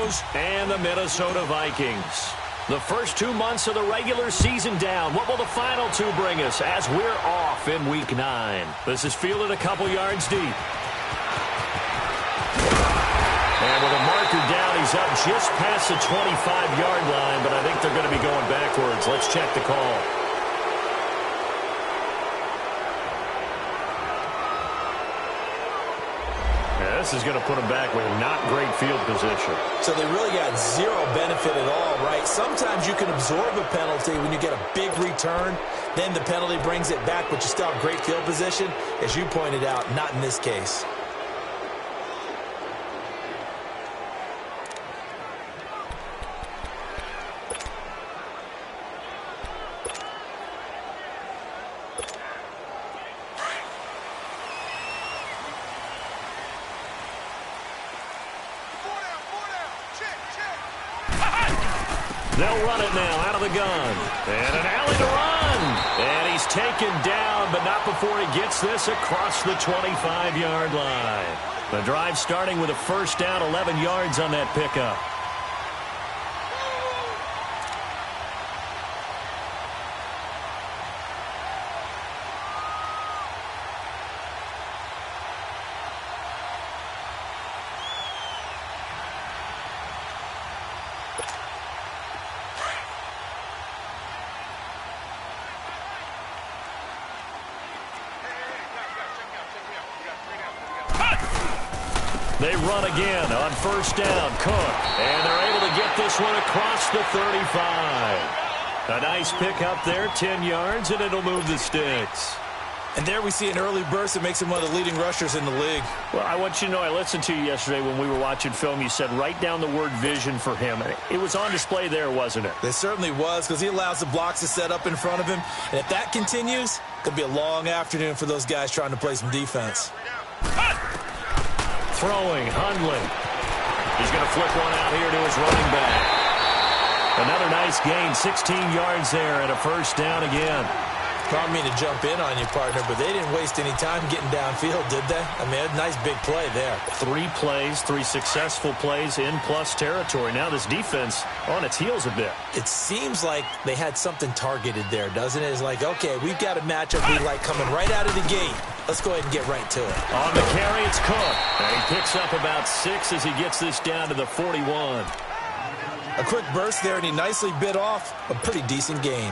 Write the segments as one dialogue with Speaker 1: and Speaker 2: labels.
Speaker 1: Broncos and the Minnesota Vikings. The first 2 months of the regular season down. What will the final two bring us as we're off in Week 9? This is fielded a couple yards deep. And with a marker down, he's up just past the 25-yard line, but I think they're going to be going backwards. Let's check the call. This is going to put them back with not great field position.
Speaker 2: So they really got zero benefit at all, right? Sometimes you can absorb a penalty when you get a big return. Then the penalty brings it back, but you still have great field position. As you pointed out, not in this case.
Speaker 1: They'll run it now out of the gun. And an alley to run. And he's taken down, but not before he gets this across the 25-yard line. The drive starting with a first down, 11 yards on that pickup. They run again on first down. Cook. And they're able to get this one across the 35. A nice pick up there, 10 yards, and it'll move the sticks.
Speaker 2: And there we see an early burst that makes him one of the leading rushers in the league.
Speaker 1: Well, I want you to know, I listened to you yesterday when we were watching film. You said write down the word vision for him. It was on display there, wasn't it?
Speaker 2: It certainly was, because he allows the blocks to set up in front of him. And if that continues, it could be a long afternoon for those guys trying to play some defense.
Speaker 1: Throwing, Hundley. He's going to flip one out here to his running back. Another nice gain, 16 yards there and a first down again.
Speaker 2: I don't mean to jump in on you, partner, but they didn't waste any time getting downfield, did they? I mean, a nice big play there.
Speaker 1: 3 plays, 3 successful plays in plus territory. Now this defense on its heels a bit.
Speaker 2: It seems like they had something targeted there, doesn't it? It's like, okay, we've got a matchup we like coming right out of the gate. Let's go ahead and get right to it.
Speaker 1: On the carry, it's Cook. And he picks up about 6 as he gets this down to the 41.
Speaker 2: A quick burst there, and he nicely bit off a pretty decent gain.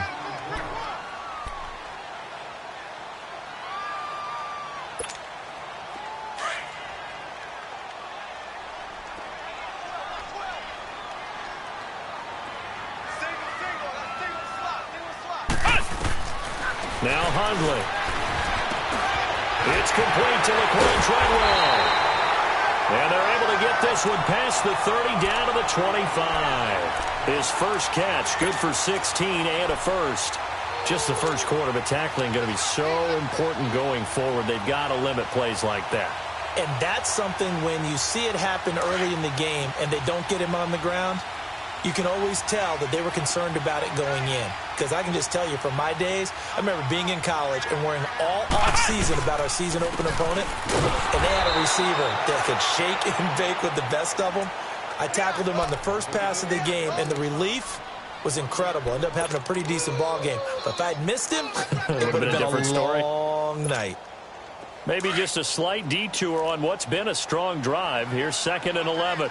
Speaker 1: Now Hundley. It's complete to Laquan Treadwell. And they're able to get this one past the 30 down to the 25. His first catch, good for 16 and a first. Just the first quarter, but tackling going to be so important going forward. They've got to limit plays like that.
Speaker 2: And that's something when you see it happen early in the game and they don't get him on the ground, you can always tell that they were concerned about it going in. Because I can just tell you from my days, I remember being in college and worrying all off-season about our season open opponent. And they had a receiver that could shake and bake with the best of them. I tackled him on the first pass of the game, and the relief was incredible. Ended up having a pretty decent ball game. But if I'd missed him, it would have been
Speaker 1: different story.
Speaker 2: Long night.
Speaker 1: Maybe just a slight detour on what's been a strong drive. Here's 2nd and 11.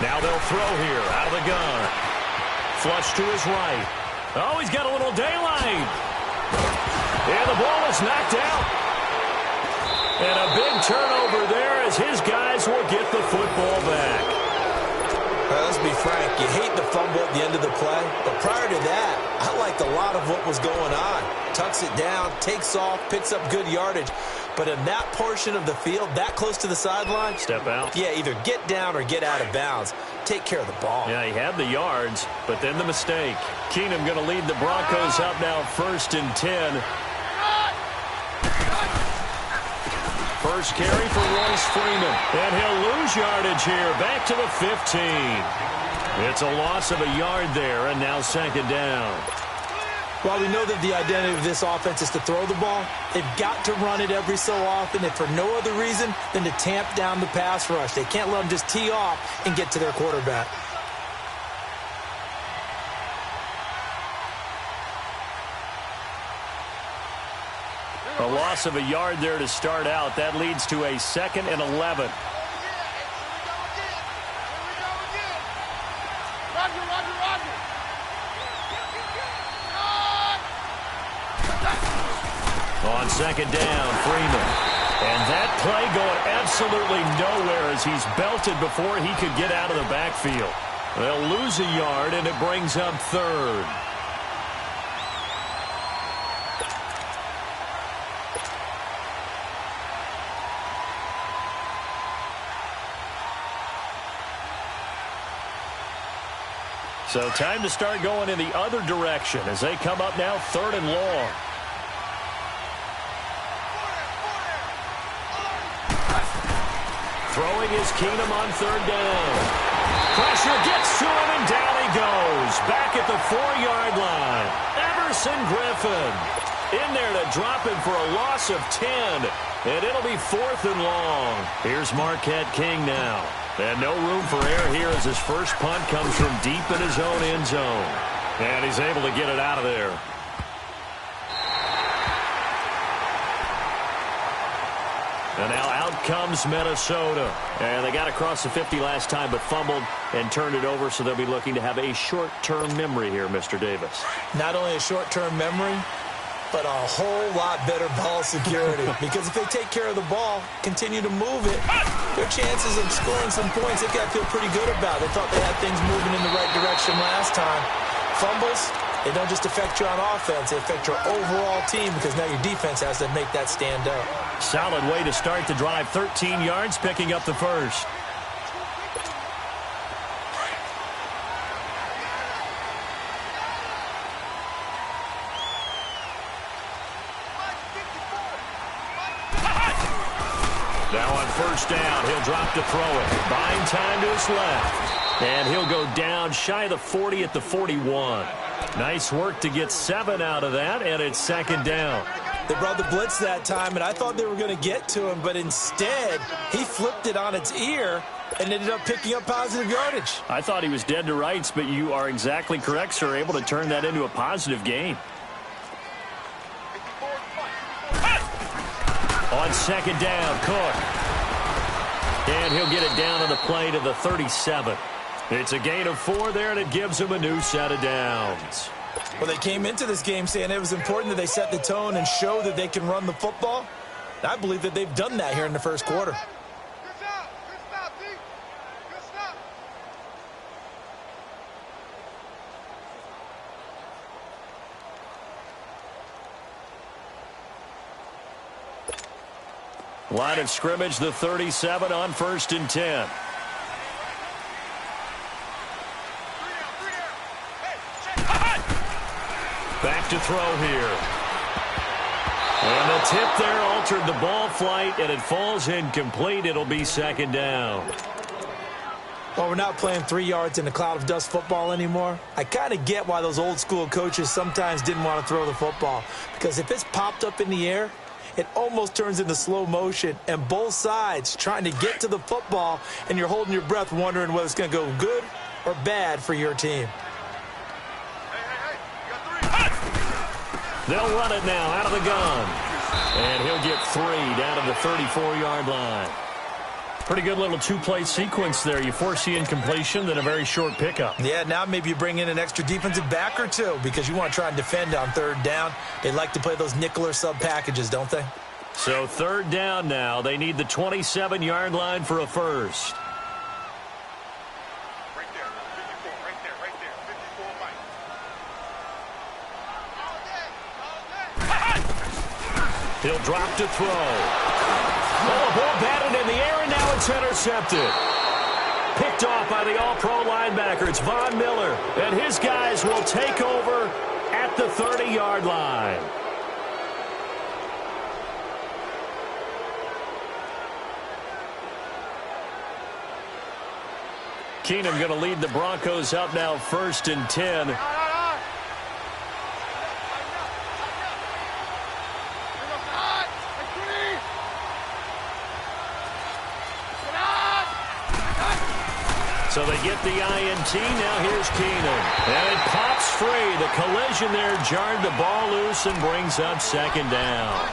Speaker 1: Now they'll throw here out of the gun. Flush to his right. Oh, he's got a little daylight. And the ball is knocked out. And a big turnover there as his guys will get the football back.
Speaker 2: Let's be frank, you hate the fumble at the end of the play, but prior to that, I liked a lot of what was going on. Tucks it down, takes off, picks up good yardage. But in that portion of the field, that close to the sideline,
Speaker 1: step out.
Speaker 2: Yeah, either get down or get out of bounds. Take care of the ball.
Speaker 1: Yeah, he had the yards, but then the mistake. Keenum going to lead the Broncos up now 1st and 10. First carry for Royce Freeman. And he'll lose yardage here. Back to the 15. It's a loss of a yard there, and now 2nd down.
Speaker 2: While we know that the identity of this offense is to throw the ball, they've got to run it every so often, if for no other reason than to tamp down the pass rush. They can't let them just tee off and get to their quarterback.
Speaker 1: A loss of a yard there to start out. That leads to a 2nd and 11. On 2nd down, Freeman. And that play going absolutely nowhere as he's belted before he could get out of the backfield. They'll lose a yard, and it brings up 3rd. So time to start going in the other direction as they come up now 3rd and long. Throwing is Keenum on 3rd down. Pressure gets to him, and down he goes. Back at the 4-yard line. Everson Griffin in there to drop him for a loss of 10. And it'll be 4th and long. Here's Marquette King now. And no room for error here as his first punt comes from deep in his own end zone. And he's able to get it out of there. And now out comes Minnesota. And they got across the 50 last time but fumbled and turned it over, so they'll be looking to have a short-term memory here, Mr. Davis.
Speaker 2: Not only a short-term memory, but a whole lot better ball security. Because if they take care of the ball, continue to move it, their chances of scoring some points, they've got to feel pretty good about. They thought they had things moving in the right direction last time. Fumbles, they don't just affect you on offense, they affect your overall team because now your defense has to make that stand up.
Speaker 1: Solid way to start the drive. 13 yards, picking up the first. Now on 1st down, he'll drop to throw it. Buying time to his left. And he'll go down shy of the 40 at the 41. Nice work to get 7 out of that, and it's 2nd down.
Speaker 2: They brought the blitz that time, and I thought they were going to get to him, but instead, he flipped it on its ear and ended up picking up positive yardage.
Speaker 1: I thought he was dead to rights, but you are exactly correct, sir. Able to turn that into a positive gain. On 2nd down, Cook. And he'll get it down on the play to the 37. It's a gain of 4 there, and it gives him a new set of downs.
Speaker 2: Well, they came into this game saying it was important that they set the tone and show that they can run the football. I believe that they've done that here in the first quarter.
Speaker 1: Line of scrimmage, the 37 on 1st and 10. Back to throw here. And the tip there altered the ball flight, and it falls incomplete. It'll be 2nd down.
Speaker 2: Well, we're not playing 3 yards in a cloud of dust football anymore. I kind of get why those old school coaches sometimes didn't want to throw the football. Because if it's popped up in the air, it almost turns into slow motion, and both sides trying to get to the football, and you're holding your breath wondering whether it's going to go good or bad for your team.
Speaker 1: They'll run it now out of the gun. And he'll get 3 down to the 34-yard line. Pretty good little 2-play sequence there. You force the incompletion, then a very short pickup.
Speaker 2: Yeah, now maybe you bring in an extra defensive back or 2 because you want to try and defend on 3rd down. They like to play those nickel or sub packages, don't they?
Speaker 1: So 3rd down now. They need the 27-yard line for a first.
Speaker 3: Right there, 54 Mike.
Speaker 1: He'll drop to throw. Oh, ball batted in the air, and now it's intercepted. Picked off by the all-pro linebacker. It's Von Miller, and his guys will take over at the 30-yard line. Keenum going to lead the Broncos up now 1st and 10. So they get the INT. Now here's Keenum. And it pops free. The collision there jarred the ball loose and brings up second down.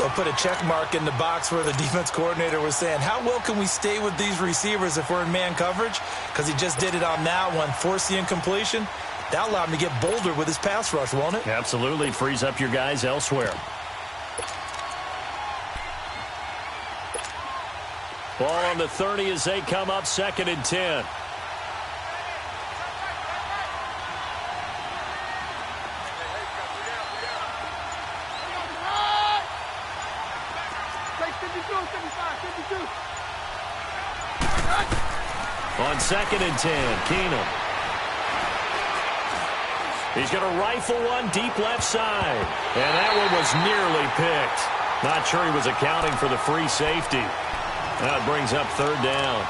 Speaker 2: We'll put a check mark in the box where the defense coordinator was saying, how well can we stay with these receivers if we're in man coverage? Because he just did it on that one, forced the incompletion. That allowed him to get bolder with his pass rush, won't it?
Speaker 1: Absolutely. Frees up your guys elsewhere. Ball on the 30 as they come up 2nd and 10. On 2nd and 10, Keenum. He's going to rifle one deep left side. And that one was nearly picked. Not sure he was accounting for the free safety. That brings up 3rd down.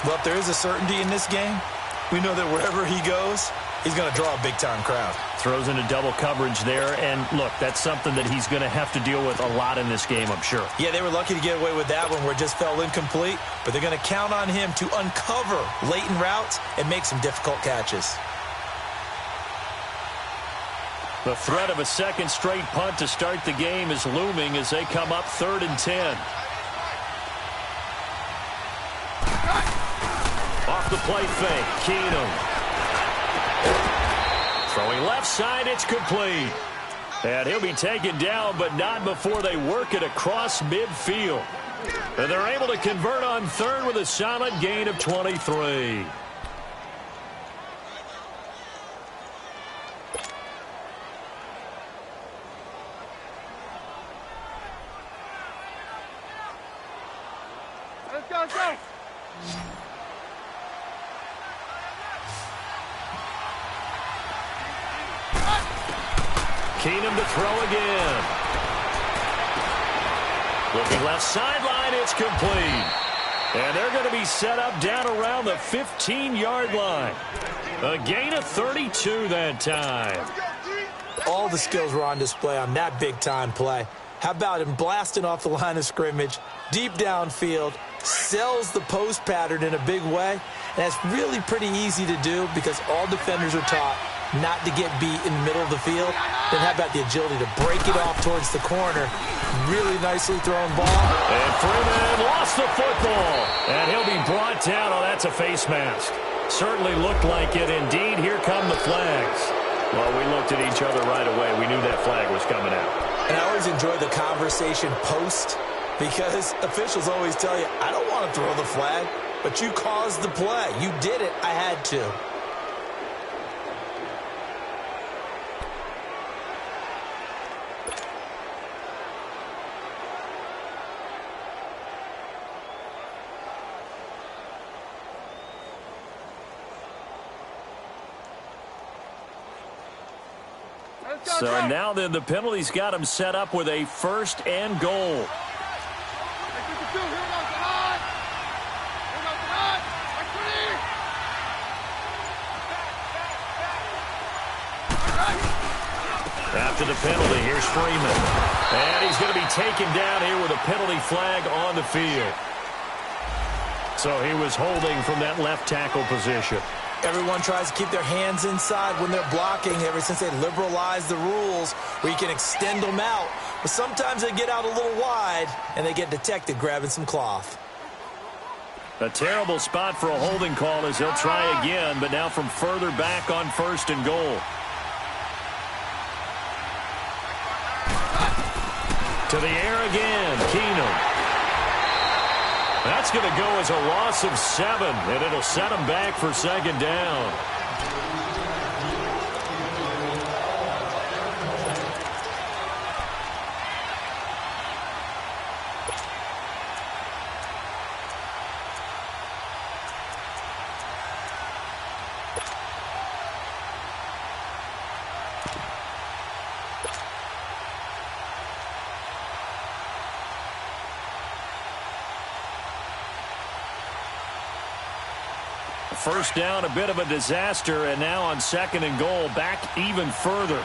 Speaker 2: Well, if there is a certainty in this game, we know that wherever he goes, he's going to draw a big-time crowd.
Speaker 1: Throws into double coverage there. And, look, that's something that he's going to have to deal with a lot in this game, I'm sure.
Speaker 2: Yeah, they were lucky to get away with that one where it just fell incomplete. But they're going to count on him to uncover latent routes and make some difficult catches.
Speaker 1: The threat of a second straight punt to start the game is looming as they come up 3rd and 10. Off the play fake, Keenum. Throwing left side, it's complete. And he'll be taken down, but not before they work it across midfield. And they're able to convert on 3rd with a solid gain of 23.
Speaker 3: Let's go, let's go.
Speaker 1: Keenum to throw again. Looking left sideline, it's complete. And they're going to be set up down around the 15-yard line. A gain of 32 that time.
Speaker 2: All the skills were on display on that big-time play. How about him blasting off the line of scrimmage, deep downfield, sells the post pattern in a big way. And that's really pretty easy to do because all defenders are taught not to get beat in the middle of the field. Then how about the agility to break it off towards the corner? Really nicely thrown ball.
Speaker 1: And Freeman lost the football. And he'll be brought down. Oh, that's a face mask. Certainly looked like it. Indeed, here come the flags. Well, we looked at each other right away. We knew that flag was coming out.
Speaker 2: And I always enjoy the conversation post because officials always tell you, I don't want to throw the flag, but you caused the play. You did it. I had to.
Speaker 1: So now then the penalty's got him set up with a 1st and goal. After the penalty, here's Freeman. And he's going to be taken down here with a penalty flag on the field. So he was holding from that left tackle position.
Speaker 2: Everyone tries to keep their hands inside when they're blocking ever since they liberalized the rules where you can extend them out. But sometimes they get out a little wide and they get detected grabbing some cloth.
Speaker 1: A terrible spot for a holding call as they'll try again, but now from further back on 1st and goal. To the air again, Keenum. That's going to go as a loss of 7, and it'll set him back for 2nd down. First down, a bit of a disaster, and now on 2nd and goal, back even further.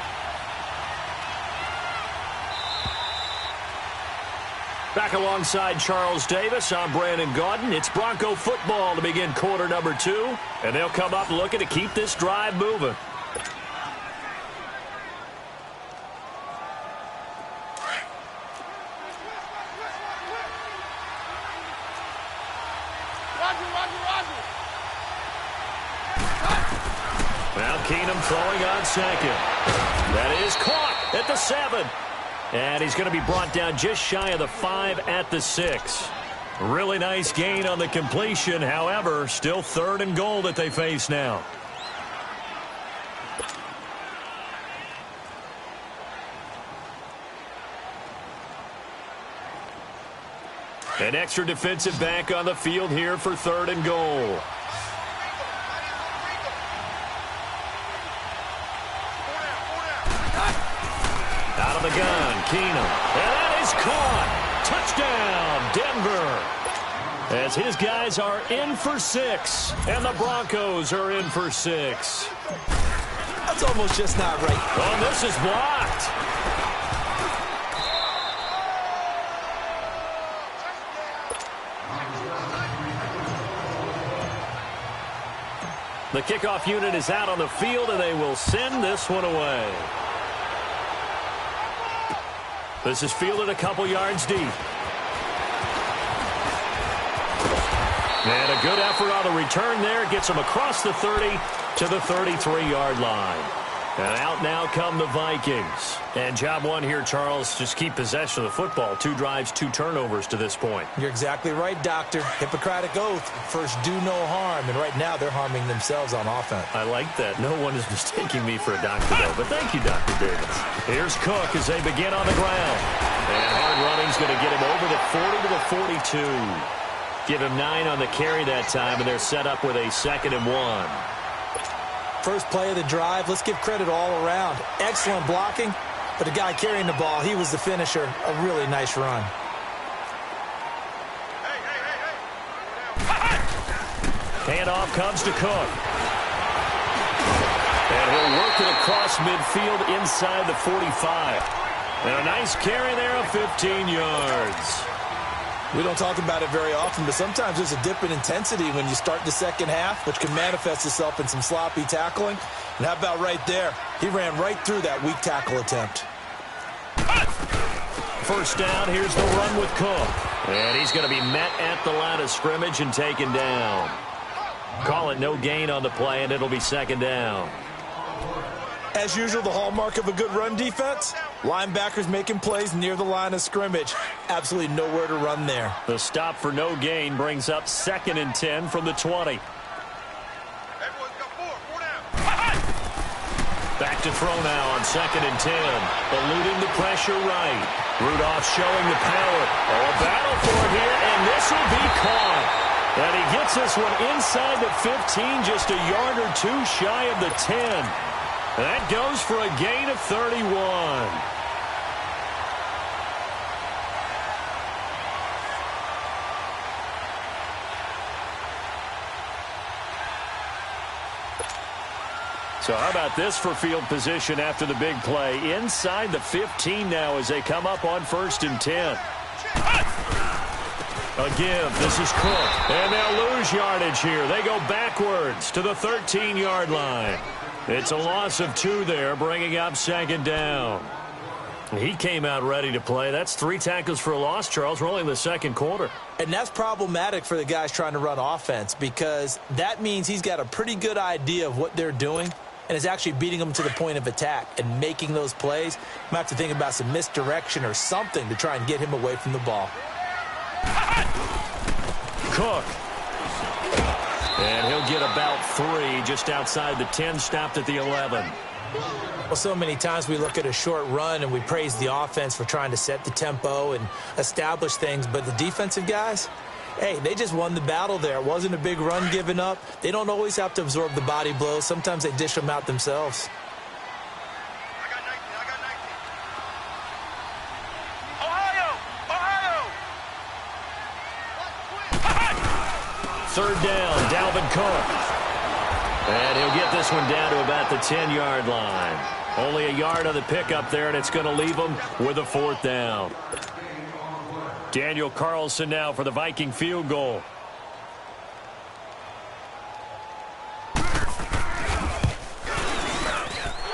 Speaker 1: Back alongside Charles Davis, I'm Brandon Gaudin. It's Bronco football to begin quarter number 2. And they'll come up looking to keep this drive moving. Now Keenum throwing on second. That is caught at the 7. And he's going to be brought down just shy of the 5 at the 6. Really nice gain on the completion. However, still 3rd and goal that they face now. An extra defensive back on the field here for 3rd and goal. Out of the gun, Keenum. And that is caught. Touchdown, Denver. As his guys are in for 6, and the Broncos are in for 6.
Speaker 2: That's almost just not right.
Speaker 1: Oh, this is blocked. The kickoff unit is out on the field, and they will send this one away. This is fielded a couple yards deep. And a good effort on the return there. Gets him across the 30 to the 33-yard line. And out now come the Vikings. And job one here, Charles, just keep possession of the football. 2 drives, 2 turnovers to this point.
Speaker 2: You're exactly right, Doctor. Hippocratic oath. First, do no harm. And right now, they're harming themselves on offense.
Speaker 1: I like that. No one is mistaking me for a doctor, though. But thank you, Dr. Davis. Here's Cook as they begin on the ground. And hard running's going to get him over the 40 to the 42. Give him 9 on the carry that time, and they're set up with a 2nd and 1.
Speaker 2: First play of the drive, let's give credit all around. Excellent blocking, but the guy carrying the ball, he was the finisher. A really nice run.
Speaker 1: Handoff comes to Cook. And he'll work it across midfield inside the 45. And a nice carry there of 15 yards.
Speaker 2: We don't talk about it very often, but sometimes there's a dip in intensity when you start the second half, which can manifest itself in some sloppy tackling. And how about right there? He ran right through that weak tackle attempt.
Speaker 1: First down, here's the run with Cook. And he's going to be met at the line of scrimmage and taken down. Call it no gain on the play, and it'll be 2nd down.
Speaker 2: As usual, the hallmark of a good run defense, linebackers making plays near the line of scrimmage. Absolutely nowhere to run there.
Speaker 1: The stop for no gain brings up 2nd and 10 from the 20. Back to throw now on 2nd and 10. Eluding the pressure right. Rudolph showing the power. Oh, a battle for it here, and this will be caught. And he gets this one inside the 15, just a yard or 2 shy of the 10. That goes for a gain of 31. So how about this for field position after the big play? Inside the 15 now as they come up on 1st and 10. Again, this is Cook. And they'll lose yardage here. They go backwards to the 13-yard line. It's a loss of 2 there, bringing up 2nd down. He came out ready to play. That's 3 tackles for a loss, Charles. We're only in the 2nd quarter.
Speaker 2: And that's problematic for the guys trying to run offense because that means he's got a pretty good idea of what they're doing and is actually beating them to the point of attack and making those plays. Might have to think about some misdirection or something to try and get him away from the ball.
Speaker 1: Cook. And he'll get about 3 just outside the 10, stopped at the 11.
Speaker 2: Well, so many times we look at a short run and we praise the offense for trying to set the tempo and establish things, but the defensive guys, hey, they just won the battle there. It wasn't a big run given up. They don't always have to absorb the body blows. Sometimes they dish them out themselves.
Speaker 1: Third down, Dalvin Cook. And he'll get this one down to about the 10-yard line. Only a yard on the pickup there, and it's going to leave him with a 4th down. Daniel Carlson now for the Viking field goal.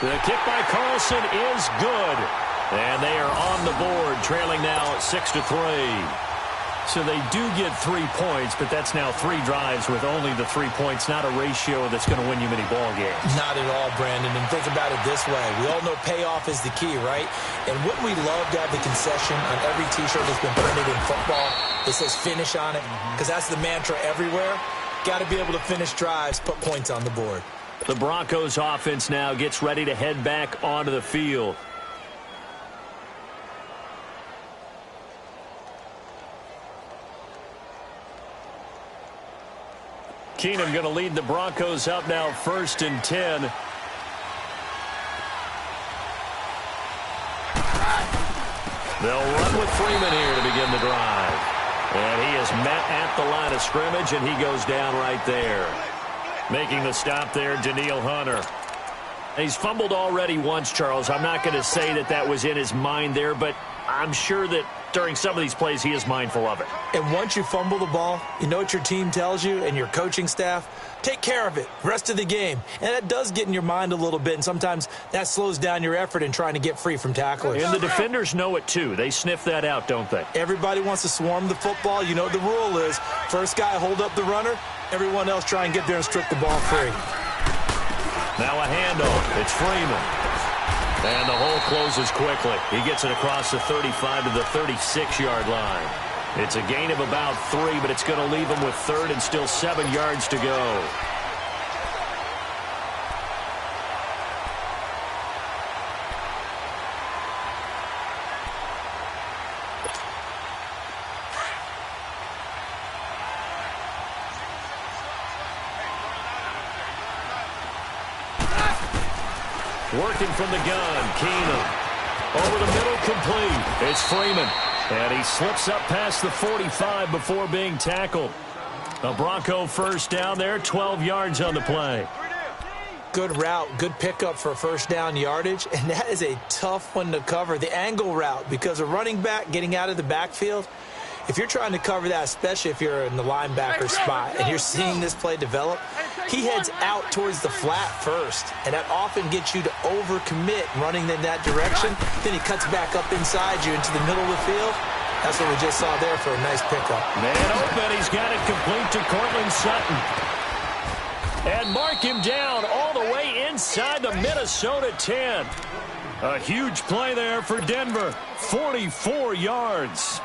Speaker 1: The kick by Carlson is good. And they are on the board, trailing now 6-3. So they do get 3 points, but that's now 3 drives with only the 3 points, not a ratio that's going to win you many ball games.
Speaker 2: Not at all, Brandon. And think about it this way. We all know payoff is the key, right? And wouldn't we love to have the concession on every T-shirt that's been printed in football that says finish on it? Because that's the mantra everywhere. Got to be able to finish drives, put points on the board.
Speaker 1: The Broncos offense now gets ready to head back onto the field. Keenum going to lead the Broncos up now 1st and 10. They'll run with Freeman here to begin the drive. And he is met at the line of scrimmage, and he goes down right there. Making the stop there, Danielle Hunter. He's fumbled already once, Charles. I'm not going to say that that was in his mind there, but I'm sure that during some of these plays he is mindful of it.
Speaker 2: And once you fumble the ball, you know what your team tells you and your coaching staff? Take care of it. Rest of the game. And that does get in your mind a little bit, and sometimes that slows down your effort in trying to get free from tacklers.
Speaker 1: And the defenders know it too. They sniff that out, don't they?
Speaker 2: Everybody wants to swarm the football. You know what the rule is. First guy hold up the runner. Everyone else try and get there and strip the ball free.
Speaker 1: Now a handoff. It's Freeman. And the hole closes quickly. He gets it across the 35 to the 36-yard line. It's a gain of about 3, but it's going to leave him with 3rd and still 7 yards to go. Working from the gun, Keenum. Over the middle, complete. It's Freeman. And he slips up past the 45 before being tackled. A Bronco first down there, 12 yards on the play.
Speaker 2: Good route, good pickup for first down yardage, and that is a tough one to cover. The angle route, because a running back getting out of the backfield, if you're trying to cover that, especially if you're in the linebacker spot and you're seeing this play develop, he heads out towards the flat first, and that often gets you to overcommit running in that direction. Then he cuts back up inside you into the middle of the field. That's what we just saw there for a nice pickup.
Speaker 1: Man open, he's got it complete to Cortland Sutton. And mark him down all the way inside the Minnesota 10. A huge play there for Denver, 44 yards.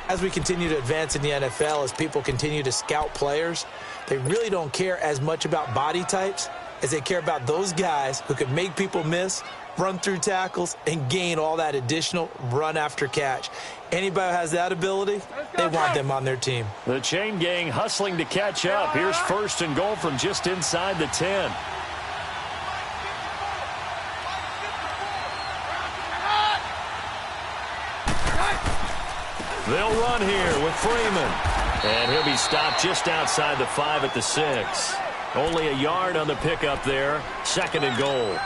Speaker 2: As we continue to advance in the NFL, as people continue to scout players, they really don't care as much about body types as they care about those guys who can make people miss, run through tackles, and gain all that additional run after catch. Anybody who has that ability, they want them on their team.
Speaker 1: The chain gang hustling to catch up. Here's 1st and goal from just inside the 10. They'll run here with Freeman. And he'll be stopped just outside the 5 at the 6. Only a yard on the pickup there. 2nd and goal.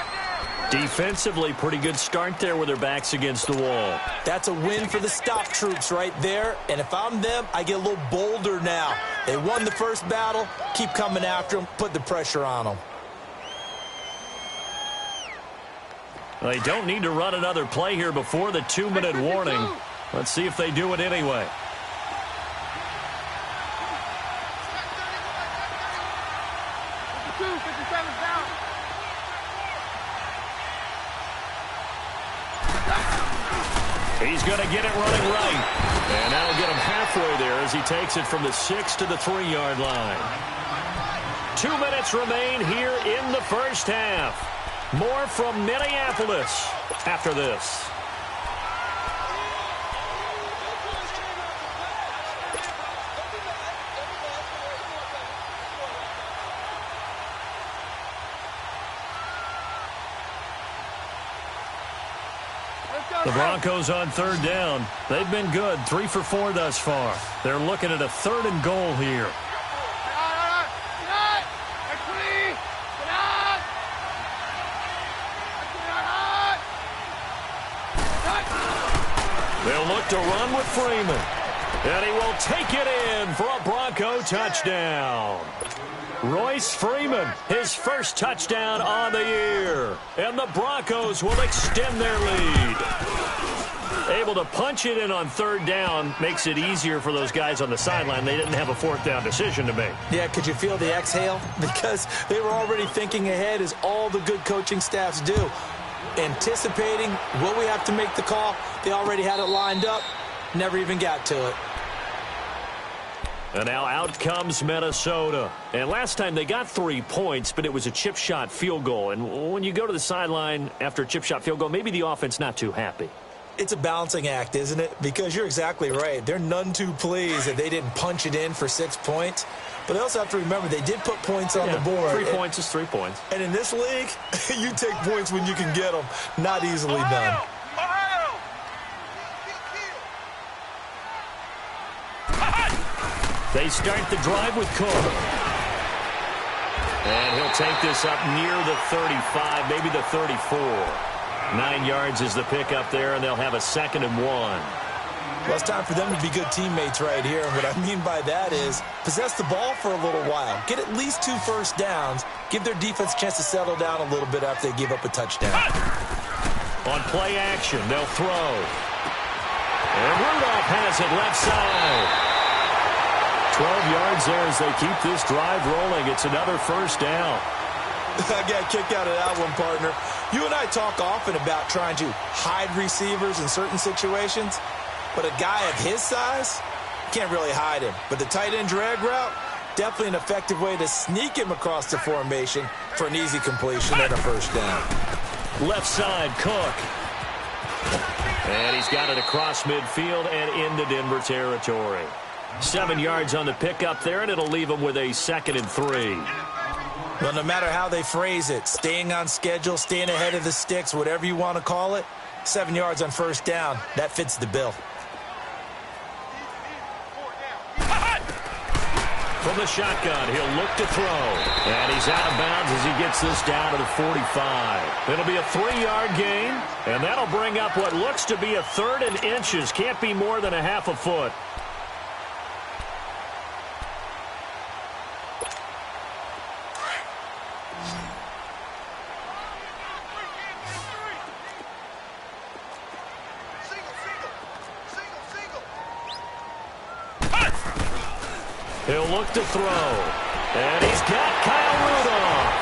Speaker 1: Defensively, pretty good start there with their backs against the wall.
Speaker 2: That's a win for the stop troops right there. And if I'm them, I get a little bolder now. They won the first battle. Keep coming after them. Put the pressure on them.
Speaker 1: They don't need to run another play here before the 2-minute warning. Let's see if they do it anyway. He's going to get it running right. And that'll get him halfway there as he takes it from the 6 to the 3-yard line. 2 minutes remain here in the first half. More from Minneapolis after this. The Broncos on 3rd down. They've been good, 3 for 4 thus far. They're looking at a 3rd and goal here. They'll look to run with Freeman. And he will take it in for a Bronco touchdown. Royce Freeman, his first touchdown on the year. And the Broncos will extend their lead. Able to punch it in on third down makes it easier for those guys on the sideline. They didn't have a fourth down decision to make.
Speaker 2: Yeah, could you feel the exhale? Because they were already thinking ahead, as all the good coaching staffs do. Anticipating, will we have to make the call? They already had it lined up. Never even got to it.
Speaker 1: And now out comes Minnesota. And last time they got 3 points, but it was a chip shot field goal. And when you go to the sideline after a chip shot field goal, maybe the offense not too happy.
Speaker 2: It's a balancing act, isn't it? Because you're exactly right. They're none too pleased that they didn't punch it in for 6 points. But they also have to remember they did put points on the board.
Speaker 1: 3 points is 3 points.
Speaker 2: And in this league, you take points when you can get them. Not easily done.
Speaker 1: They start the drive with Cook. And he'll take this up near the 35, maybe the 34. 9 yards is the pickup there, and they'll have a 2nd and 1.
Speaker 2: Well, it's time for them to be good teammates right here. And what I mean by that is possess the ball for a little while. Get at least 2 first downs. Give their defense a chance to settle down a little bit after they give up a touchdown.
Speaker 1: On play action, they'll throw. And Rudolph has it left side. 12 yards there as they keep this drive rolling. It's another first down.
Speaker 2: I got a kick out of that one, partner. You and I talk often about trying to hide receivers in certain situations, but a guy of his size, can't really hide him. But the tight end drag route, definitely an effective way to sneak him across the formation for an easy completion and a first down.
Speaker 1: Left side, Cook. And he's got it across midfield and into Denver territory. 7 yards on the pickup there, and it'll leave him with a 2nd and 3.
Speaker 2: Well, no matter how they phrase it, staying on schedule, staying ahead of the sticks, whatever you want to call it, 7 yards on first down, that fits the bill.
Speaker 1: From the shotgun, he'll look to throw. And he's out of bounds as he gets this down to the 45. It'll be a 3-yard gain, and that'll bring up what looks to be a 3rd and inches. Can't be more than a half a foot. He'll look to throw. And he's got Kyle Rudolph.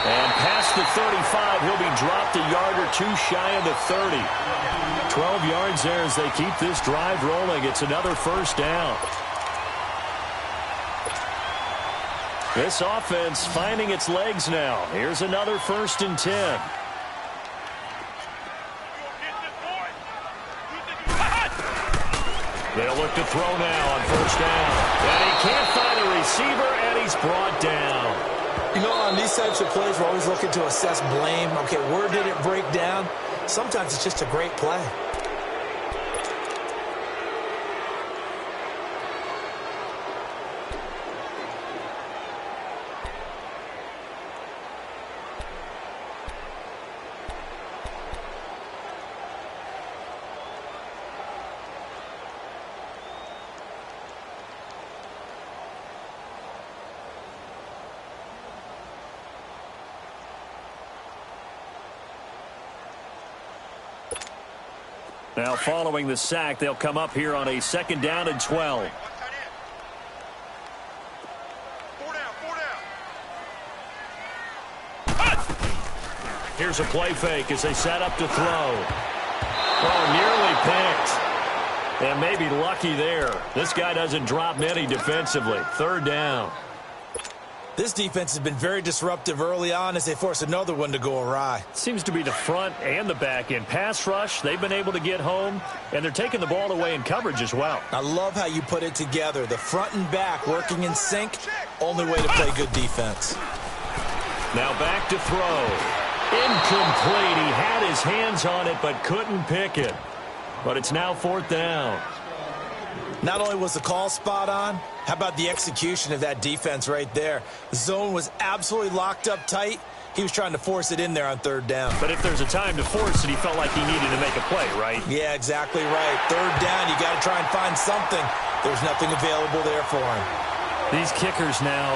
Speaker 1: And past the 35, he'll be dropped a yard or 2 shy of the 30. 12 yards there as they keep this drive rolling. It's another first down. This offense finding its legs now. Here's another 1st and 10. They'll look to throw now on first down. And he can't find a receiver, and he's brought down.
Speaker 2: You know, on these types of plays, we're always looking to assess blame. Okay, where did it break down? Sometimes it's just a great play.
Speaker 1: Now following the sack, they'll come up here on a 2nd down and 12.
Speaker 3: 4 down.
Speaker 1: Here's a play fake as they set up to throw. Oh, nearly picked. And maybe lucky there. This guy doesn't drop many defensively. 3rd down.
Speaker 2: This defense has been very disruptive early on as they force another one to go awry.
Speaker 1: Seems to be the front and the back end. Pass rush, they've been able to get home, and they're taking the ball away in coverage as well.
Speaker 2: I love how you put it together. The front and back working in sync. Only way to play good defense.
Speaker 1: Now back to throw. Incomplete. He had his hands on it but couldn't pick it. But it's now 4th down.
Speaker 2: Not only was the call spot on, how about the execution of that defense right there? The zone was absolutely locked up tight. He was trying to force it in there on third down.
Speaker 1: But if there's a time to force it, he felt like he needed to make a play, right?
Speaker 2: Yeah, exactly right. Third down, you got to try and find something. There's nothing available there for him.
Speaker 1: These kickers now,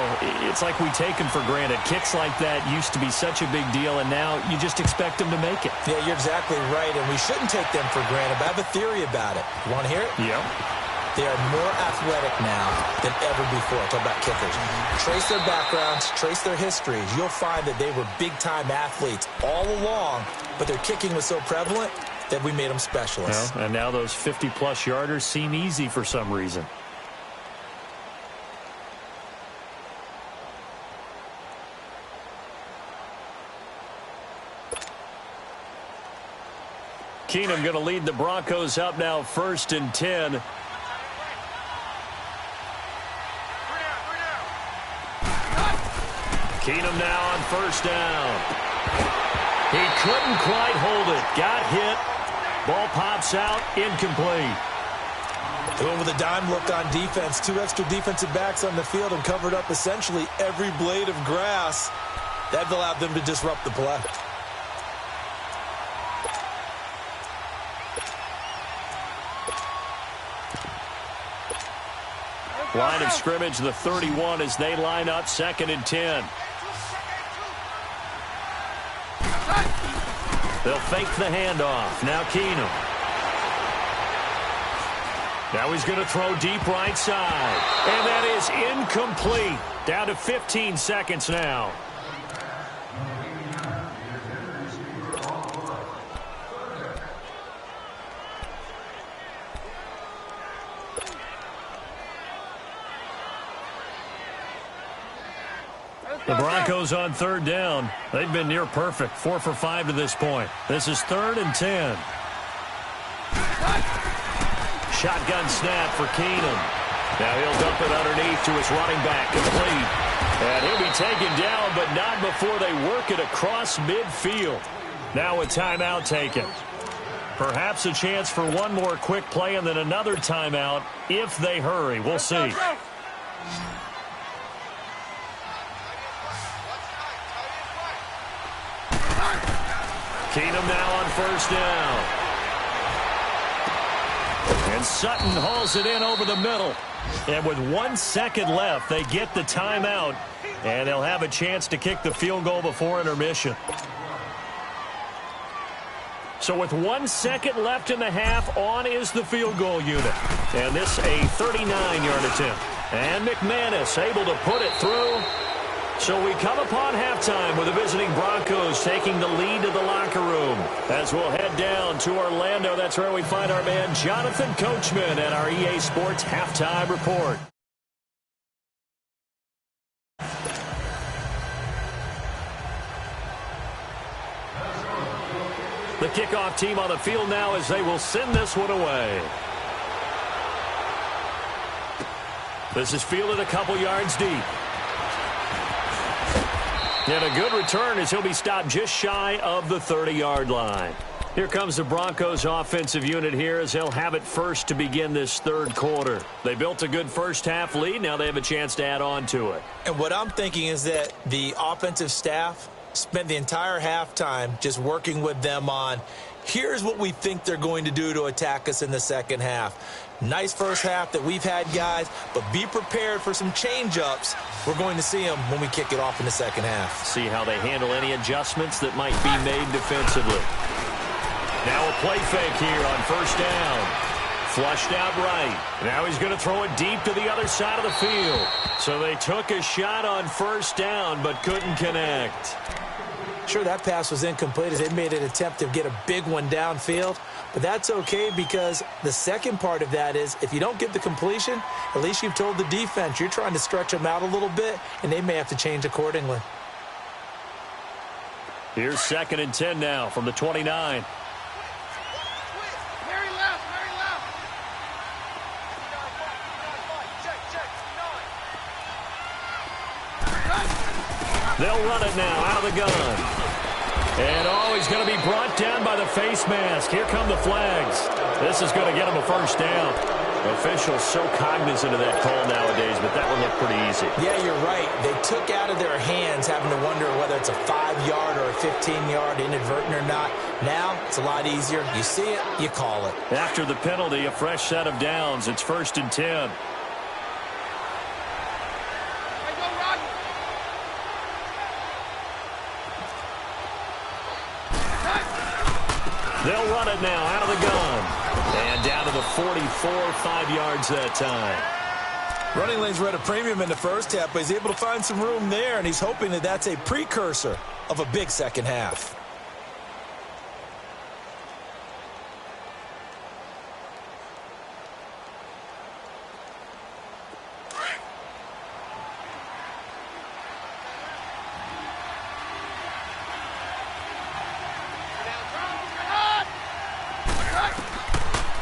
Speaker 1: it's like we take them for granted. Kicks like that used to be such a big deal, and now you just expect them to make it.
Speaker 2: Yeah, you're exactly right, and we shouldn't take them for granted, but I have a theory about it. You want to hear it?
Speaker 1: Yeah.
Speaker 2: They are more athletic now than ever before. Talk about kickers. Trace their backgrounds, trace their histories. You'll find that they were big-time athletes all along, but their kicking was so prevalent that we made them specialists.
Speaker 1: Well, and now those 50-plus yarders seem easy for some reason. Keenum going to lead the Broncos up now 1st and 10. Keenum now on 1st down. He couldn't quite hold it. Got hit. Ball pops out. Incomplete.
Speaker 2: Going with a dime look on defense. 2 extra defensive backs on the field and covered up essentially every blade of grass. That allowed them to disrupt the play.
Speaker 1: Line of scrimmage, the 31 as they line up 2nd and 10. They'll fake the handoff. Now Keenum. Now he's going to throw deep right side. And that is incomplete. Down to 15 seconds now. The Broncos on 3rd down. They've been near perfect. 4 for 5 to this point. This is 3rd and 10. Shotgun snap for Keenum. Now he'll dump it underneath to his running back. Complete. And he'll be taken down, but not before they work it across midfield. Now a timeout taken. Perhaps a chance for one more quick play and then another timeout if they hurry. We'll see. Keenum now on 1st down. And Sutton hauls it in over the middle. And with 1 second left, they get the timeout. And they'll have a chance to kick the field goal before intermission. So with 1 second left in the half, on is the field goal unit. And this a 39-yard attempt. And McManus able to put it through. So we come upon halftime with the visiting Broncos taking the lead to the locker room. As we'll head down to Orlando, that's where we find our man Jonathan Coachman at our EA Sports Halftime Report. The kickoff team on the field now as they will send this one away. This is fielded a couple yards deep. And a good return as he'll be stopped just shy of the 30-yard line. Here comes the Broncos offensive unit here as they'll have it first to begin this 3rd quarter. They built a good first-half lead. Now they have a chance to add on to it.
Speaker 2: And what I'm thinking is that the offensive staff spent the entire halftime just working with them on, here's what we think they're going to do to attack us in the second half. Nice first half that we've had, guys, but be prepared for some change-ups. We're going to see them when we kick it off in the second half.
Speaker 1: See how they handle any adjustments that might be made defensively. Now a play fake here on 1st down. Flushed out right. Now he's going to throw it deep to the other side of the field. So they took a shot on 1st down but couldn't connect.
Speaker 2: Sure, that pass was incomplete as they made an attempt to get a big one downfield. But that's okay because the second part of that is if you don't get the completion, at least you've told the defense you're trying to stretch them out a little bit, and they may have to change accordingly.
Speaker 1: Here's 2nd and 10 now from the 29. They'll run it now out of the gun. And, he's going to be brought down by the face mask. Here come the flags. This is going to get him a 1st down. Officials so cognizant of that call nowadays, but that one looked pretty easy.
Speaker 2: Yeah, you're right. They took out of their hands having to wonder whether it's a 5-yard or a 15-yard inadvertent or not. Now, it's a lot easier. You see it, you call it.
Speaker 1: After the penalty, a fresh set of downs. It's 1st and 10. They'll run it now out of the gun. And down to the 44, 5 yards that time.
Speaker 2: Running lanes were at a premium in the first half, but he's able to find some room there, and he's hoping that that's a precursor of a big second half.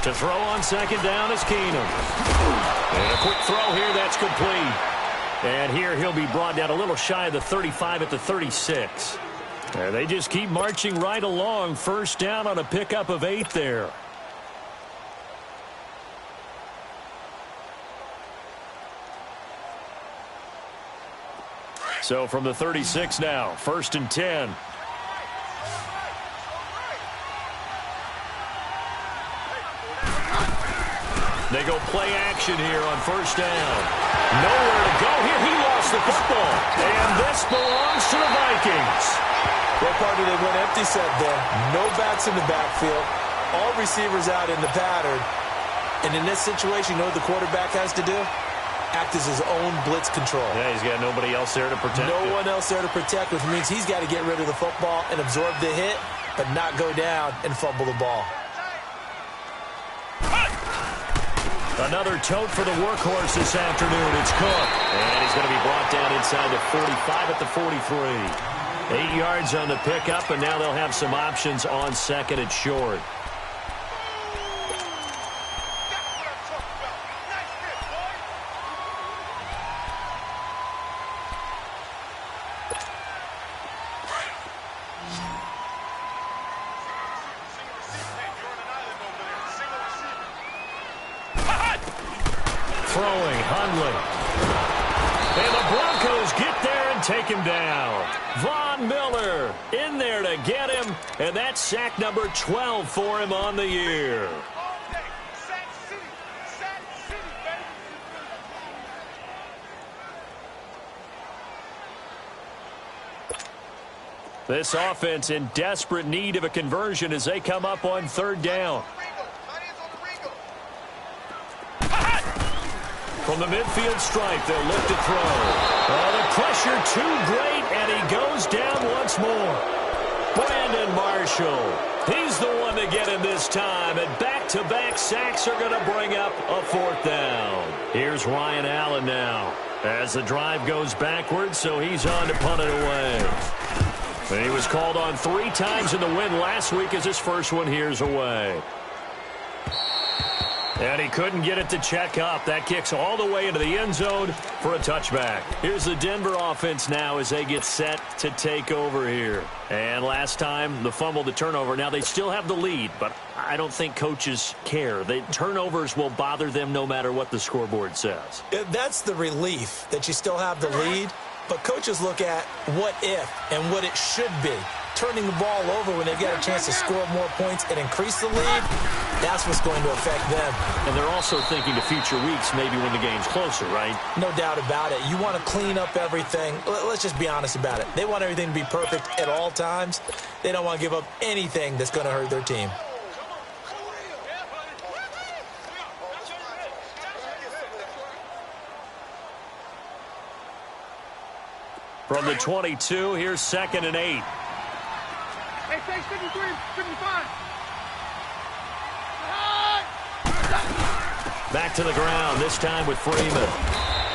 Speaker 1: To throw on 2nd down is Keenum. And a quick throw here, that's complete. And here he'll be brought down a little shy of the 35 at the 36. And they just keep marching right along. 1st down on a pickup of 8 there. So from the 36 now, 1st and 10. They go play action here on 1st down. Nowhere to go here. He lost the football. And this belongs to the Vikings.
Speaker 2: What part did they went empty set there? No backs in the backfield. All receivers out in the pattern. And in this situation, you know what the quarterback has to do? Act as his own blitz control.
Speaker 1: Yeah, he's got nobody else there to protect him.
Speaker 2: No one else there to protect, which means he's got to get rid of the football and absorb the hit, but not go down and fumble the ball.
Speaker 1: Another tote for the workhorse this afternoon. It's Cook. And he's going to be brought down inside the 45 at the 43. 8 yards on the pickup, and now they'll have some options on 2nd and short. Throwing, Hundley. And the Broncos get there and take him down. Von Miller in there to get him, and that's sack number 12 for him on the year. This offense in desperate need of a conversion as they come up on 3rd down. From the midfield stripe, they'll look to throw. Oh, the pressure too great, and he goes down once more. Brandon Marshall. He's the one to get him this time, and back-to-back sacks are going to bring up a 4th down. Here's Ryan Allen now as the drive goes backwards, so he's on to punt it away. And he was called on 3 times in the win last week as his first one here's away. And he couldn't get it to check up. That kicks all the way into the end zone for a touchback. Here's the Denver offense now as they get set to take over here. And last time, the fumble, the turnover. Now, they still have the lead, but I don't think coaches care. The turnovers will bother them no matter what the scoreboard says.
Speaker 2: That's the relief that you still have the lead. But coaches look at what if and what it should be. Turning the ball over when they've got a chance to score more points and increase the lead, that's what's going to affect them.
Speaker 1: And they're also thinking to future weeks, maybe when the game's closer, right?
Speaker 2: No doubt about it. You want to clean up everything. Let's just be honest about it. They want everything to be perfect at all times. They don't want to give up anything that's going to hurt their team.
Speaker 1: From the 22, here's 2nd and 8.
Speaker 3: Hey, take 53, 55.
Speaker 1: Back to the ground, this time with Freeman.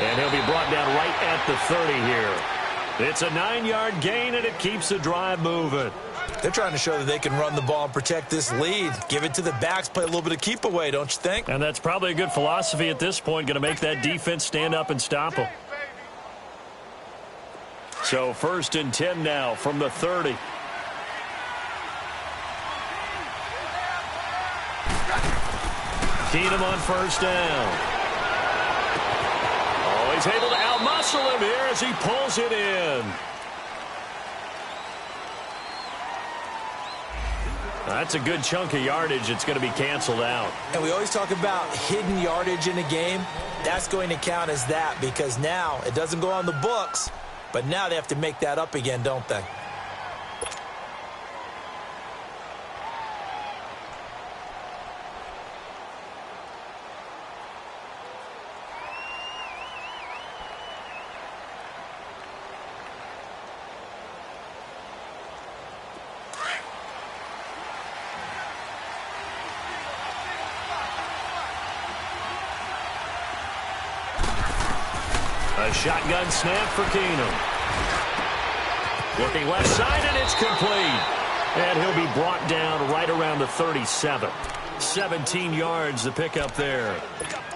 Speaker 1: And he'll be brought down right at the 30 here. It's a 9-yard gain, and it keeps the drive moving.
Speaker 2: They're trying to show that they can run the ball and protect this lead. Give it to the backs, play a little bit of keep away, don't you think?
Speaker 1: And that's probably a good philosophy at this point, going to make that defense stand up and stop them. So 1st and 10 now from the 30. Keenum on first down. Oh, he's able to outmuscle him here as he pulls it in. That's a good chunk of yardage. It's going to be canceled out.
Speaker 2: And we always talk about hidden yardage in a game. That's going to count as that because now it doesn't go on the books, but now they have to make that up again, don't they?
Speaker 1: A shotgun snap for Keenum. Looking left side, and it's complete. And he'll be brought down right around the 37. 17 yards to pick up there.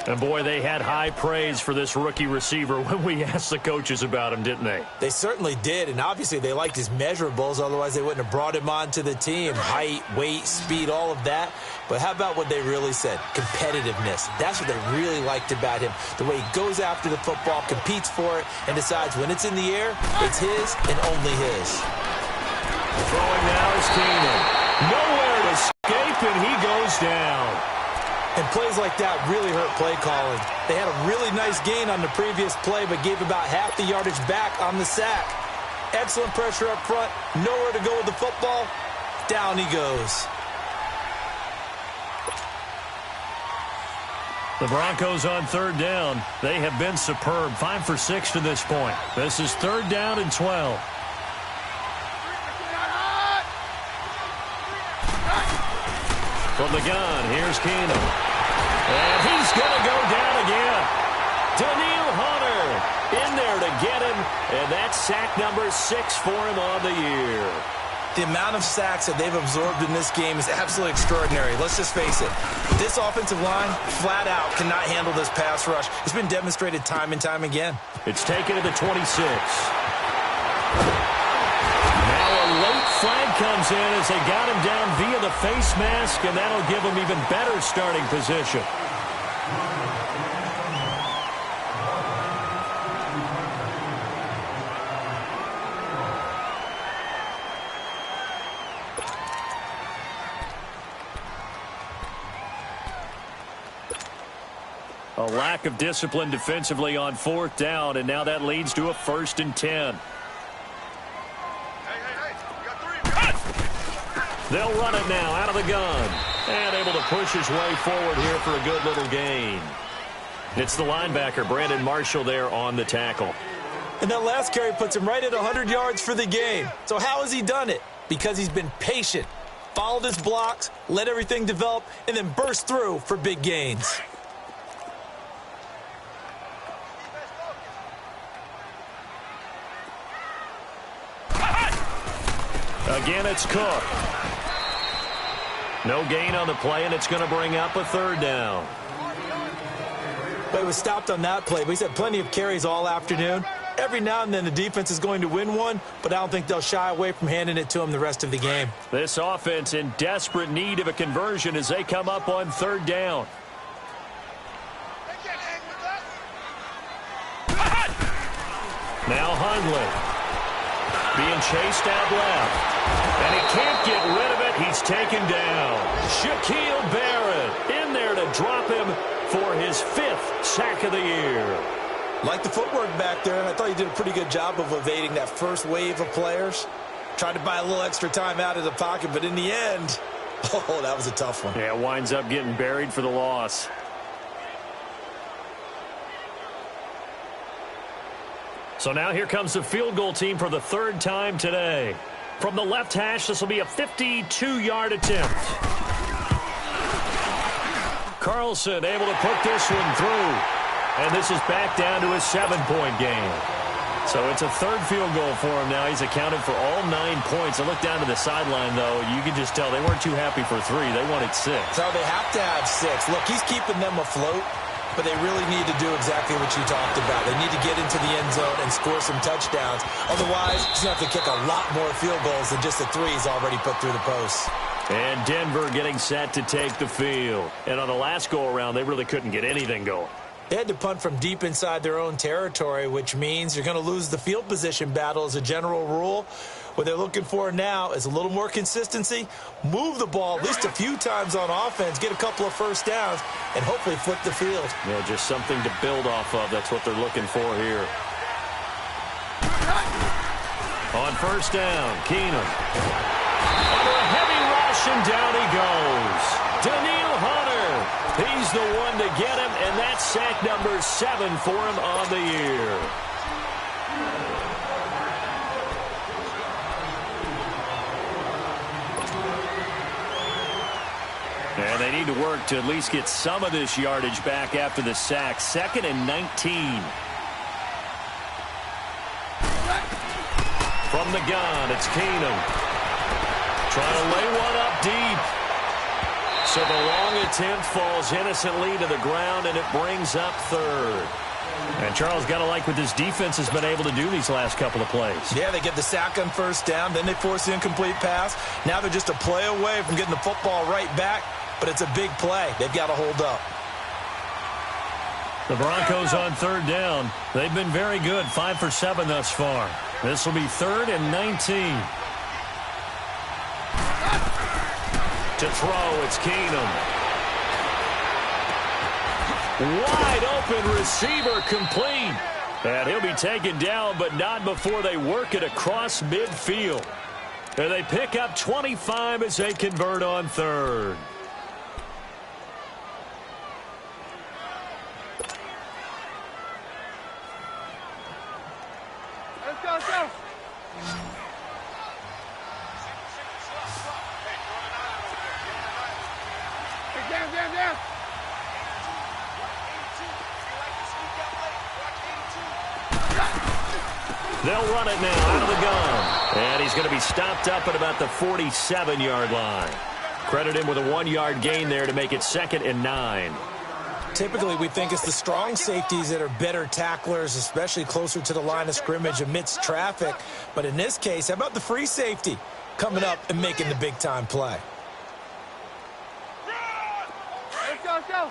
Speaker 1: And, boy, they had high praise for this rookie receiver when we asked the coaches about him, didn't they?
Speaker 2: They certainly did, and obviously they liked his measurables. Otherwise, they wouldn't have brought him onto the team. Height, weight, speed, all of that. But how about what they really said? Competitiveness. That's what they really liked about him. The way he goes after the football, competes for it, and decides when it's in the air, it's his and only his.
Speaker 1: Throwing now is Keenum. Nowhere to escape, and he goes down.
Speaker 2: And plays like that really hurt play calling. They had a really nice gain on the previous play, but gave about half the yardage back on the sack. Excellent pressure up front. Nowhere to go with the football. Down he goes.
Speaker 1: The Broncos on third down. They have been superb. 5 for 6 to this point. This is third down and 12. From the gun, here's Keenum. And he's going to go down again. Daniil Hunter in there to get him. And that's sack number 6 for him on the year.
Speaker 2: The amount of sacks that they've absorbed in this game is absolutely extraordinary. Let's just face it. This offensive line, flat out, cannot handle this pass rush. It's been demonstrated time and time again.
Speaker 1: It's taken to the 26. Late flag comes in as they got him down via the face mask, and that'll give him even better starting position. A lack of discipline defensively on fourth down, and now that leads to a 1st and 10. They'll run it now out of the gun. And able to push his way forward here for a good little gain. It's the linebacker, Brandon Marshall, there on the tackle.
Speaker 2: And that last carry puts him right at 100 yards for the game. So how has he done it? Because he's been patient, followed his blocks, let everything develop, and then burst through for big gains.
Speaker 1: Again, it's Cook. No gain on the play, and it's going to bring up a third down.
Speaker 2: But he was stopped on that play, but he's had plenty of carries all afternoon. Every now and then the defense is going to win one, but I don't think they'll shy away from handing it to him the rest of the game.
Speaker 1: This offense in desperate need of a conversion as they come up on third down. Now Hundley. Being chased out left. And he can't get rid of it. He's taken down. Shaquille Barrett in there to drop him for his 5th sack of the year.
Speaker 2: Like the footwork back there, I thought he did a pretty good job of evading that first wave of players. Tried to buy a little extra time out of the pocket, but in the end, oh, that was a tough one.
Speaker 1: Yeah, winds up getting buried for the loss. So now here comes the field goal team for the 3rd time today. From the left hash, this will be a 52-yard attempt. Carlson able to put this one through. And this is back down to a 7-point game. So it's a 3rd field goal for him now. He's accounted for all 9 points. I look down to the sideline, though. You can just tell they weren't too happy for 3. They wanted 6.
Speaker 2: So they have to have 6. Look, he's keeping them afloat. But they really need to do exactly what you talked about. They need to get into the end zone and score some touchdowns. Otherwise, he's going to have to kick a lot more field goals than just the 3 he's already put through the post.
Speaker 1: And Denver getting set to take the field. And on the last go-around, they really couldn't get anything going.
Speaker 2: They had to punt from deep inside their own territory, which means you're going to lose the field position battle as a general rule. What they're looking for now is a little more consistency, move the ball at least a few times on offense, get a couple of first downs, and hopefully flip the field.
Speaker 1: Yeah, just something to build off of. That's what they're looking for here. On first down, Keenum. Under a heavy rush, and down he goes. Daniil Hunter. He's the one to get him, and that's sack number 7 for him on the year. And they need to work to at least get some of this yardage back after the sack. 2nd and 19. From the gun, it's Keenum. Trying to lay one up deep. So the long attempt falls innocently to the ground, and it brings up 3rd. And Charles, got to like what this defense has been able to do these last couple of plays.
Speaker 2: Yeah, they get the sack on first down, then they force the incomplete pass. Now they're just a play away from getting the football right back, but it's a big play. They've got to hold up.
Speaker 1: The Broncos on 3rd down. They've been very good, 5 for 7 thus far. This will be 3rd and 19. To throw, it's Keenum. Wide open receiver complete. And he'll be taken down, but not before they work it across midfield. And they pick up 25 as they convert on 3rd.
Speaker 3: Let's go, let's go. Down.
Speaker 1: They'll run it now out of the gun. And he's going to be stopped up at about the 47-yard line. Credit him with a 1-yard gain there to make it 2nd and 9.
Speaker 2: Typically, we think it's the strong safeties that are better tacklers, especially closer to the line of scrimmage amidst traffic. But in this case, how about the free safety coming up and making the big-time play?
Speaker 3: Let's go.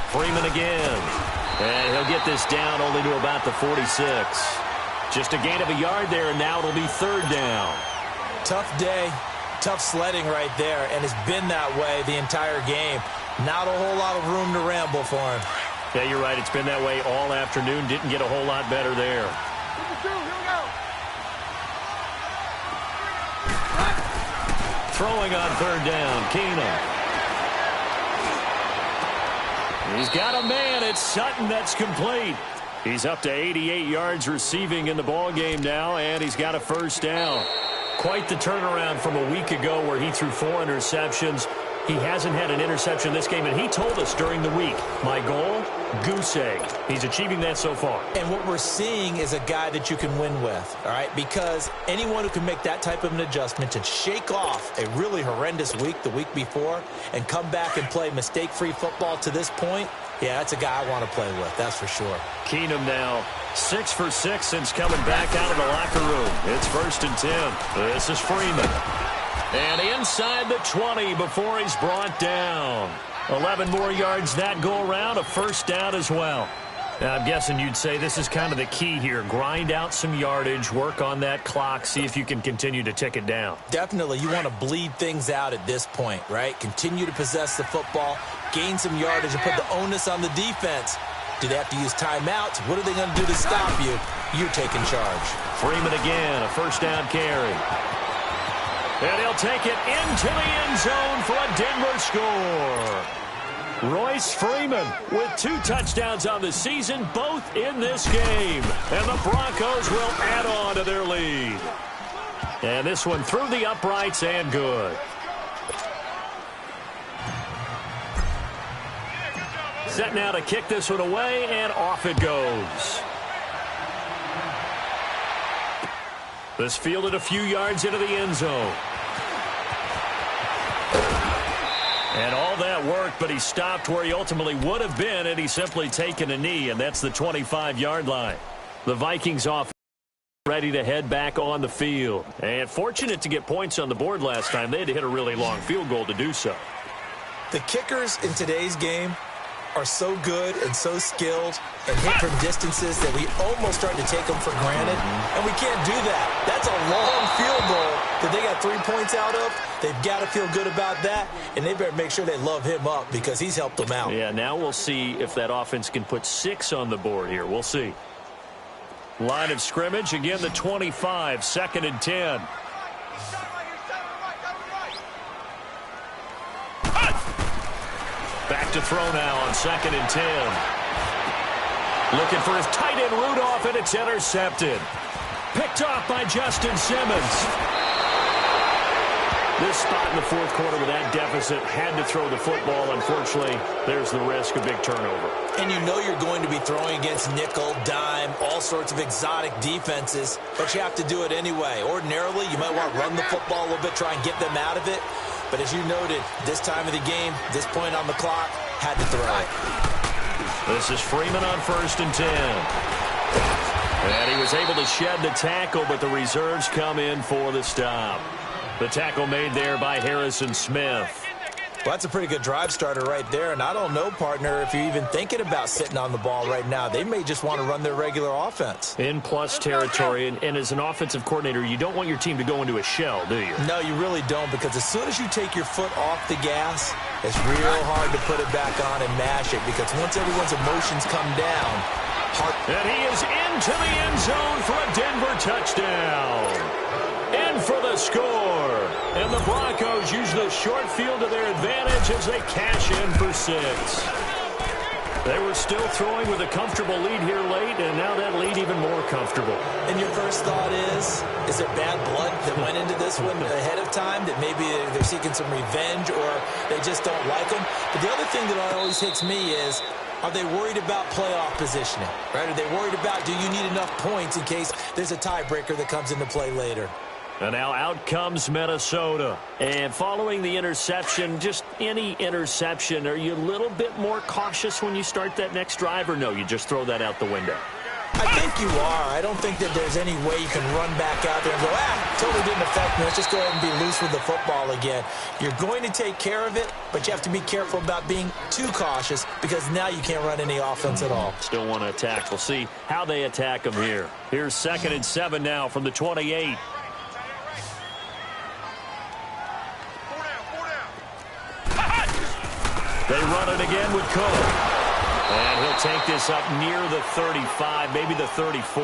Speaker 1: Freeman again. And he'll get this down only to about the 46. Just a gain of a yard there, and now it'll be 3rd down.
Speaker 2: Tough day, tough sledding right there, and it's been that way the entire game. Not a whole lot of room to ramble for him.
Speaker 1: Yeah, you're right. It's been that way all afternoon. Didn't get a whole lot better there.
Speaker 3: Here we go.
Speaker 1: Throwing on 3rd down, Keenum. He's got a man. It's Sutton that's complete. He's up to 88 yards receiving in the ballgame now, and he's got a first down. Quite the turnaround from a week ago where he threw 4 interceptions. He hasn't had an interception this game, and he told us during the week, my goal, goose egg. He's achieving that so far.
Speaker 2: And what we're seeing is a guy that you can win with, all right? Because anyone who can make that type of an adjustment and shake off a really horrendous week the week before and come back and play mistake-free football to this point, yeah, that's a guy I want to play with, that's for sure.
Speaker 1: Keenum now 6 for 6 since coming back out of the locker room. It's 1st and 10. This is Freeman. And inside the 20 before he's brought down. 11 more yards that go around, a first down as well. Now, I'm guessing you'd say this is kind of the key here. Grind out some yardage, work on that clock, see if you can continue to tick it down.
Speaker 2: Definitely, you want to bleed things out at this point, right? Continue to possess the football, gain some yardage, and put the onus on the defense. Do they have to use timeouts? What are they going to do to stop you? You're taking charge.
Speaker 1: Freeman again, a first down carry. And he'll take it into the end zone for a Denver score. Royce Freeman with 2 touchdowns on the season, both in this game. And the Broncos will add on to their lead. And this one through the uprights and good. Set now to kick this one away, and off it goes. This fielded a few yards into the end zone. And all that worked, but he stopped where he ultimately would have been, and he's simply taken a knee, and that's the 25-yard line. The Vikings off ready to head back on the field. And fortunate to get points on the board last time. They had to hit a really long field goal to do so.
Speaker 2: The kickers in today's game are so good and so skilled and hit from distances that we almost start to take them for granted. And we can't do that. That's a long field goal that they got 3 points out of. They've got to feel good about that, and they better make sure they love him up because he's helped them out.
Speaker 1: Yeah, now we'll see if that offense can put 6 on the board here. We'll see. Line of scrimmage, again the 25, 2nd and 10. Back to throw now on 2nd and 10. Looking for his tight end Rudolph, and it's intercepted. Picked off by Justin Simmons. This spot in the fourth quarter with that deficit had to throw the football. Unfortunately, there's the risk of big turnover.
Speaker 2: And you know you're going to be throwing against nickel, dime, all sorts of exotic defenses, but you have to do it anyway. Ordinarily, you might want to run the football a little bit, try and get them out of it. But as you noted, this time of the game, this point on the clock, had to throw it.
Speaker 1: This is Freeman on 1st and 10. And he was able to shed the tackle, but the reserves come in for the stop. The tackle made there by Harrison Smith.
Speaker 2: Well, that's a pretty good drive starter right there. And I don't know, partner, if you're even thinking about sitting on the ball right now. They may just want to run their regular offense.
Speaker 1: In plus territory. And as an offensive coordinator, you don't want your team to go into a shell, do you?
Speaker 2: No, you really don't, because as soon as you take your foot off the gas, it's real hard to put it back on and mash it, because once everyone's emotions come down,
Speaker 1: and he is into the end zone for a Denver touchdown. In for the score. And the Broncos use the short field to their advantage as they cash in for 6. They were still throwing with a comfortable lead here late, and now that lead even more comfortable.
Speaker 2: And your first thought is there bad blood that went into this one ahead of time, that maybe they're seeking some revenge or they just don't like them? But the other thing that always hits me is, are they worried about playoff positioning? Right? Are they worried about, do you need enough points in case there's a tiebreaker that comes into play later?
Speaker 1: And now out comes Minnesota. And following the interception, just any interception, are you a little bit more cautious when you start that next drive, or no, you just throw that out the window?
Speaker 2: I think you are. I don't think that there's any way you can run back out there and go, totally didn't affect me. Let's just go ahead and be loose with the football again. You're going to take care of it, but you have to be careful about being too cautious, because now you can't run any offense at all.
Speaker 1: Still want to attack. We'll see how they attack them here. Here's 2nd and 7 now from the 28. They run it again with Cook. And he'll take this up near the 35, maybe the 34.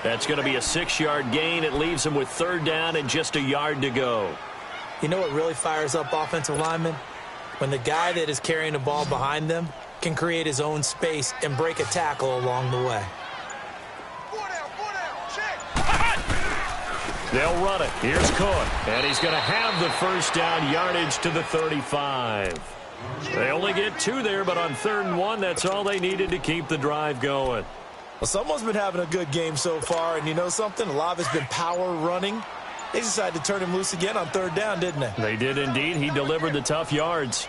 Speaker 1: That's going to be a 6-yard gain. It leaves him with 3rd down and just a yard to go.
Speaker 2: You know what really fires up offensive linemen? When the guy that is carrying the ball behind them can create his own space and break a tackle along the way.
Speaker 1: They'll run it. Here's Cook. And he's going to have the 1st down, yardage to the 35. They only get 2 there, but on 3rd and 1, that's all they needed to keep the drive going.
Speaker 2: Well, someone's been having a good game so far, and you know something? A lot of it's been power running. They decided to turn him loose again on 3rd down, didn't they?
Speaker 1: They did indeed. He delivered the tough yards.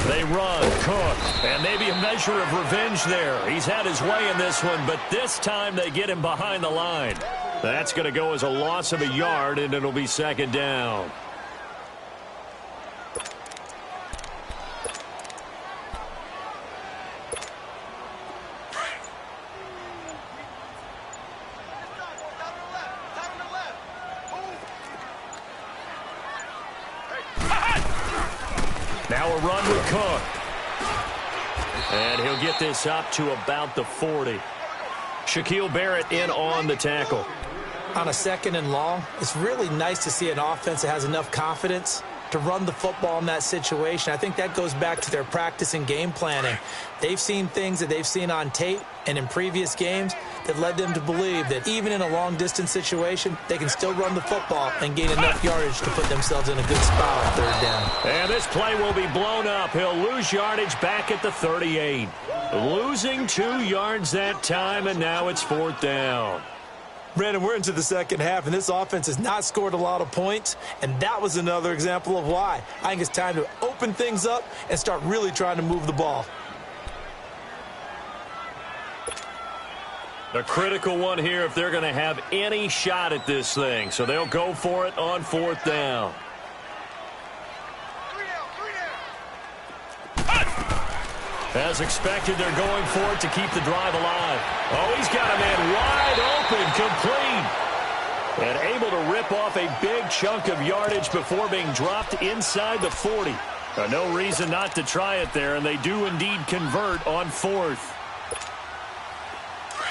Speaker 1: They run, Cook, and maybe a measure of revenge there. He's had his way in this one, but this time they get him behind the line. That's going to go as a loss of a yard, and it'll be 2nd down. Now a run with Cook. And he'll get this up to about the 40. Shaquille Barrett in on the tackle.
Speaker 2: On a 2nd and long, it's really nice to see an offense that has enough confidence to run the football in that situation. I think that goes back to their practice and game planning. They've seen things that they've seen on tape and in previous games that led them to believe that even in a long-distance situation, they can still run the football and gain enough yardage to put themselves in a good spot on 3rd down.
Speaker 1: And this play will be blown up. He'll lose yardage back at the 38. Losing 2 yards that time, and now it's 4th down.
Speaker 2: Brandon, we're into the 2nd half, and this offense has not scored a lot of points, and that was another example of why. I think it's time to open things up and start really trying to move the ball.
Speaker 1: A critical one here if they're going to have any shot at this thing. So they'll go for it on 4th down. As expected, they're going for it to keep the drive alive. Oh, he's got a man wide open, complete. And able to rip off a big chunk of yardage before being dropped inside the 40. No reason not to try it there, and they do indeed convert on 4th.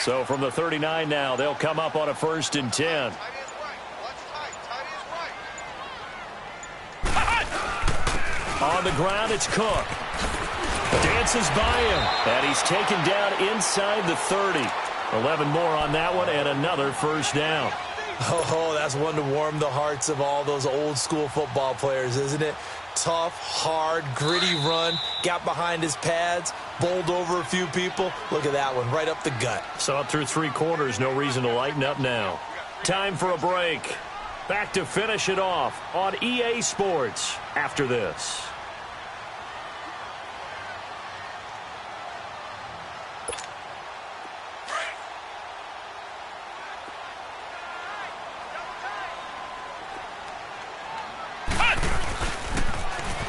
Speaker 1: So from the 39 now, they'll come up on a 1st and 10. On the ground, it's Cook. Dances by him, and he's taken down inside the 30. 11 more on that one, and another 1st down.
Speaker 2: Oh, that's one to warm the hearts of all those old-school football players, isn't it? Tough, hard, gritty run, got behind his pads, bowled over a few people. Look at that one, right up the gut.
Speaker 1: Saw it through 3 quarters, no reason to lighten up now. Time for a break. Back to finish it off on EA Sports after this.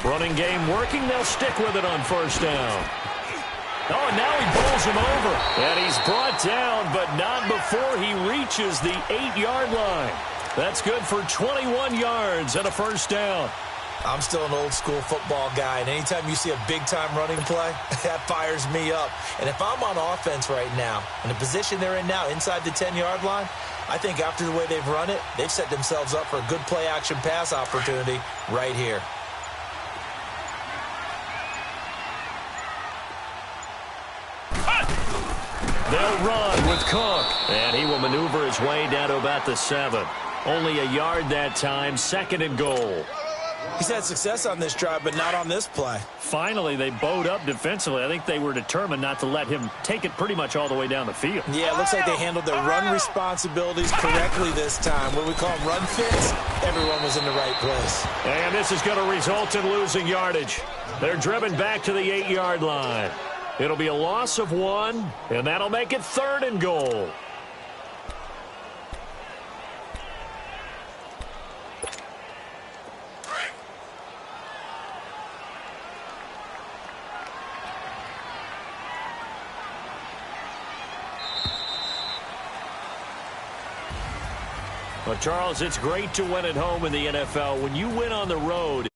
Speaker 1: Running game working. They'll stick with it on 1st down. Oh, and now he bowls him over. And he's brought down, but not before he reaches the 8-yard line. That's good for 21 yards and a 1st down.
Speaker 2: I'm still an old-school football guy, and anytime you see a big-time running play, that fires me up. And if I'm on offense right now, in the position they're in now, inside the 10-yard line, I think after the way they've run it, they've set themselves up for a good play-action pass opportunity right here.
Speaker 1: They'll run with Cook, and he will maneuver his way down to about the 7. Only a yard that time, 2nd and goal.
Speaker 2: He's had success on this drive, but not on this play.
Speaker 1: Finally, they bowed up defensively. I think they were determined not to let him take it pretty much all the way down the field.
Speaker 2: Yeah, it looks like they handled their run responsibilities correctly this time. What do we call them, run fits? Everyone was in the right place.
Speaker 1: And this is going to result in losing yardage. They're driven back to the 8-yard line. It'll be a loss of 1, and that'll make it 3rd and goal. Well, Charles, it's great to win at home in the NFL. When you win on the road,